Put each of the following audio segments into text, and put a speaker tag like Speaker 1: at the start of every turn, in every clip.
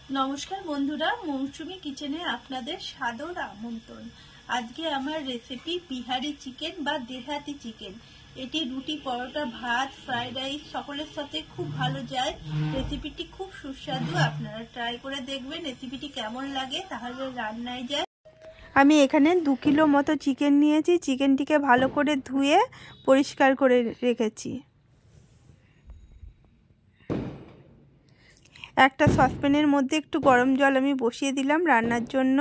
Speaker 1: নমস্কার বন্ধুরা, মৌসুমী কিচেনে আপনাদের সাদর আমন্ত্রণ। আজকে আমার রেসিপি বিহারি চিকেন বা দেহাতি চিকেন। এটি রুটি, পরোটা, ভাত, ফ্রাইড রাইস সকলের সাথে খুব ভালো যায়। রেসিপিটি খুব সুস্বাদু, আপনারা ট্রাই করে দেখবেন রেসিপিটি কেমন লাগে, তাহলে রান্নায় যায়। আমি এখানে 2 কিলো মতো চিকেন নিয়েছি। চিকেনটিকে ভালো করে ধুয়ে পরিষ্কার করে রেখেছি। একটা সসপ্যানের মধ্যে একটু গরম জল আমি বসিয়ে দিলাম রান্নার জন্য।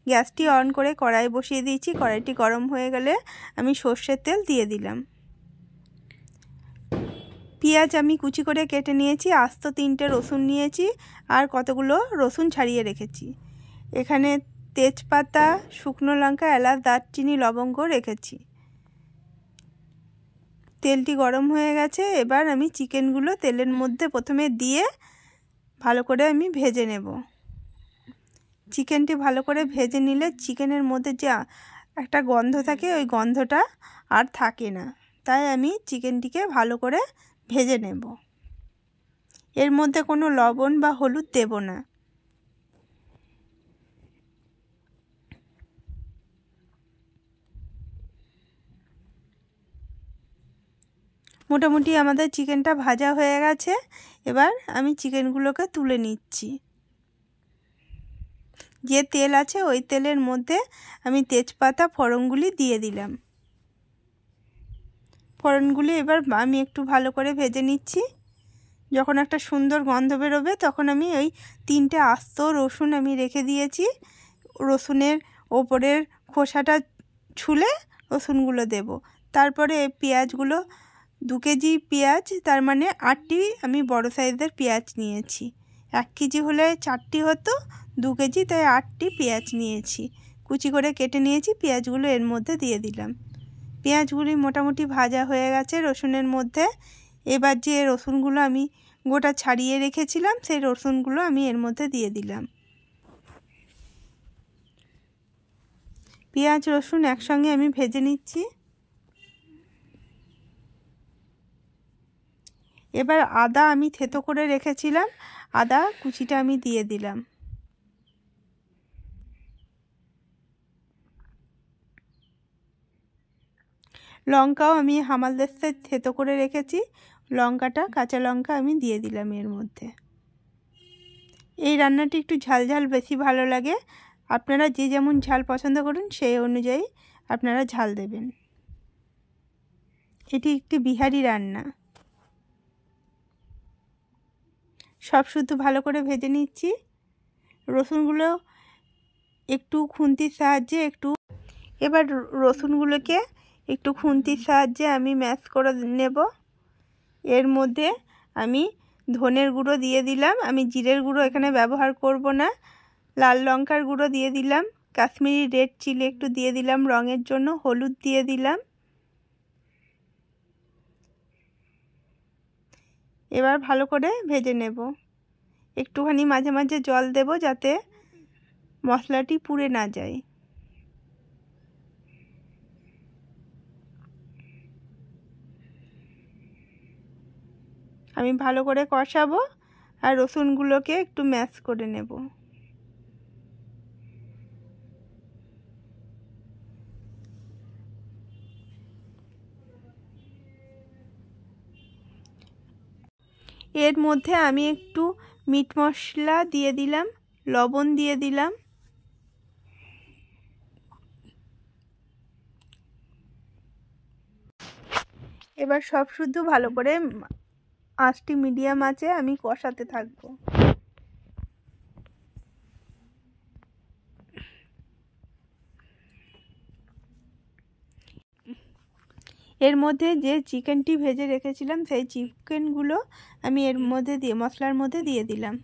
Speaker 1: গ্যাসটি অন করে কড়াই বসিয়ে দিয়েছি। কড়াইটি গরম হয়ে গেলে আমি সর্ষের তেল দিয়ে দিলাম। পেঁয়াজ আমি কুচি করে কেটে নিয়েছি। আস্ত 3টে রসুন নিয়েছি আর কতগুলো রসুন ছাড়িয়ে রেখেছি। এখানে তেজপাতা, শুকনো লঙ্কা, এলাচ, দারচিনি, লবঙ্গ রেখেছি। তেলটি গরম হয়ে গেছে। এবার আমি চিকেনগুলো তেলের মধ্যে প্রথমে দিয়ে ভালো করে আমি ভেজে নেব। চিকেনটি ভালো করে ভেজে নিলে চিকেনের মধ্যে যে একটা গন্ধ থাকে, ওই গন্ধটা আর থাকে না। তাই আমি চিকেনটিকে ভালো করে ভেজে নেব। এর মধ্যে কোনো লবণ বা হলুদ দেব না। মোটামুটি আমাদের চিকেনটা ভাজা হয়ে গেছে। এবার আমি চিকেনগুলোকে তুলে নিচ্ছি। যে তেল আছে ওই তেলের মধ্যে আমি তেজপাতা, ফোড়নগুলি দিয়ে দিলাম। ফোড়নগুলি এবার আমি একটু ভালো করে ভেজে নিচ্ছি। যখন একটা সুন্দর গন্ধ বেরোবে তখন আমি ওই 3টে আস্ত রসুন আমি রেখে দিয়েছি, রসুনের ওপরের খোসাটা ছুলে রসুনগুলো দেব। তারপরে এই পেঁয়াজগুলো 2 কেজি পেঁয়াজ, তার মানে 8টি আমি বড় সাইজের পেঁয়াজ নিয়েছি। 1 কেজি হলে 4টি হতো, 2 কেজি তাই 8টি পেঁয়াজ নিয়েছি। কুচি করে কেটে নিয়েছি। পেঁয়াজগুলো এর মধ্যে দিয়ে দিলাম। পেঁয়াজগুলি মোটামুটি ভাজা হয়ে গেছে রসুনের মধ্যে। এবার যে রসুনগুলো আমি গোটা ছাড়িয়ে রেখেছিলাম সেই রসুনগুলো আমি এর মধ্যে দিয়ে দিলাম। পেঁয়াজ রসুন একসঙ্গে আমি ভেজে নিচ্ছি। এবার আদা আমি থেতো করে রেখেছিলাম, আদা কুচিটা আমি দিয়ে দিলাম। লঙ্কাও আমি হামালদিস্তায় থেতো করে রেখেছি, লঙ্কাটা, কাঁচা লঙ্কা আমি দিয়ে দিলাম এর মধ্যে। এই রান্নাটি একটু ঝাল ঝাল বেশি ভালো লাগে। আপনারা যে যেমন ঝাল পছন্দ করুন সেই অনুযায়ী আপনারা ঝাল দেবেন। এটি একটি বিহারি রান্না। সব শুদ্ধ ভালো করে ভেজে নিচ্ছি। রসুনগুলো একটু খুন্তির সাহায্যে এবার রসুনগুলোকে একটু খুন্তির সাহায্যে আমি ম্যাশ করে নেব। এর মধ্যে আমি ধনের গুঁড়ো দিয়ে দিলাম। আমি জিরের গুঁড়ো এখানে ব্যবহার করব না। লাল লঙ্কার গুঁড়ো দিয়ে দিলাম। কাশ্মীরি রেড চিলি একটু দিয়ে দিলাম রঙের জন্য। হলুদ দিয়ে দিলাম। এবার ভালো করে ভেজে নেব। একটুখানি মাঝে মাঝে জল দেব যাতে মশলাটি পুড়ে না যায়। আমি ভালো করে কষাবো আর রসুনগুলোকে একটু ম্যাশ করে নেব। এর মধ্যে আমি একটু মিট মশলা দিয়ে দিলাম, লবণ দিয়ে দিলাম। এবার সব শুদ্ধ ভালো করে আঁচটি মিডিয়াম আঁচে আমি কষাতে থাকবো। এর মধ্যে যে চিকেনটি ভেজে রেখেছিলাম সেই চিকেনগুলো আমি এর মধ্যে দিয়ে মশলার মধ্যে দিয়ে দিলাম।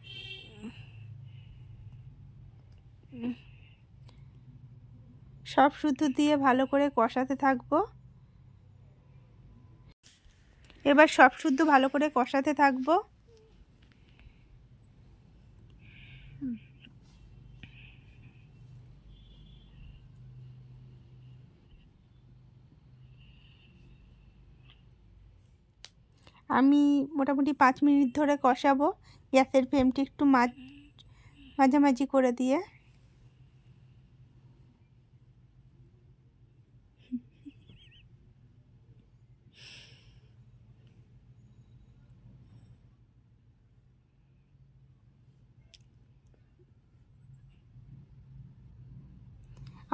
Speaker 1: সব শুদ্ধ দিয়ে ভালো করে কষাতে থাকবো। এবার সব শুদ্ধ ভালো করে কষাতে থাকবো। আমি মোটামুটি 5 মিনিট ধরে কষাবো। গ্যাসের ফ্লেমটি একটু মাঝামাঝি করে দিয়ে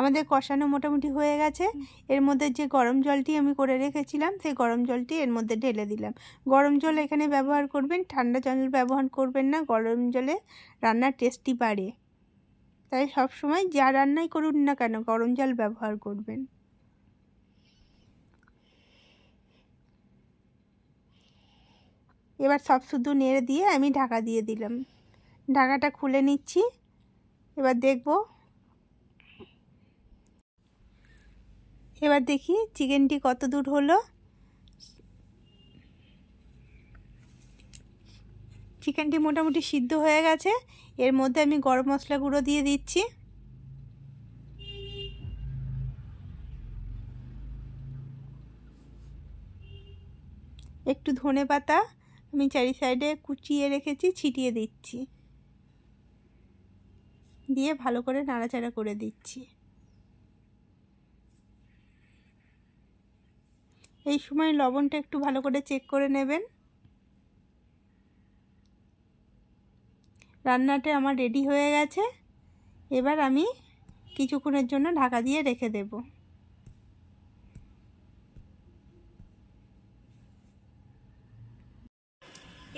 Speaker 1: আমাদের কষানো মোটামুটি হয়ে গেছে। এর মধ্যে যে গরম জলটি আমি করে রেখেছিলাম সেই গরম জলটি এর মধ্যে ঢেলে দিলাম। গরম জল এখানে ব্যবহার করবেন, ঠান্ডা জল ব্যবহার করবেন না। গরম জলে রান্নার টেস্টি বাড়ে, তাই সব সময় যা রান্নাই করুন না কেন গরম জল ব্যবহার করবেন। এবার সব শুধু নেড়ে দিয়ে আমি ঢাকা দিয়ে দিলাম। ঢাকাটা খুলে নিচ্ছি। এবার দেখি চিকেনটি কত দূর হলো। চিকেনটি মোটামুটি সিদ্ধ হয়ে গেছে। এর মধ্যে আমি গরম মশলা গুঁড়ো দিয়ে দিচ্ছি। একটু ধনেপাতা আমি চারি সাইডে কুচিয়ে রেখেছি, ছিটিয়ে দিচ্ছি। দিয়ে ভালো করে নাড়াচাড়া করে দিচ্ছি। এই সময় লবণটা একটু ভালো করে চেক করে নেবেন। রান্নাটা আমার রেডি হয়ে গেছে। এবার আমি কিছুক্ষণের জন্য ঢাকা দিয়ে রেখে দেব।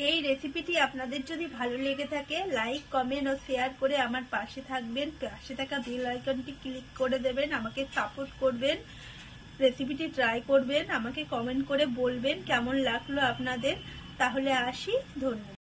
Speaker 1: এই রেসিপিটি আপনাদের যদি ভালো লেগে থাকে লাইক, কমেন্ট ও শেয়ার করে আমার পাশে থাকবেন। পাশে থাকা বেল আইকনটি ক্লিক করে দেবেন, আমাকে সাপোর্ট করবেন। রেসিপিটি ট্রাই করবেন, আমাকে কমেন্ট করে বলবেন কেমন লাগলো আপনাদের। তাহলে আসি, ধন্যবাদ।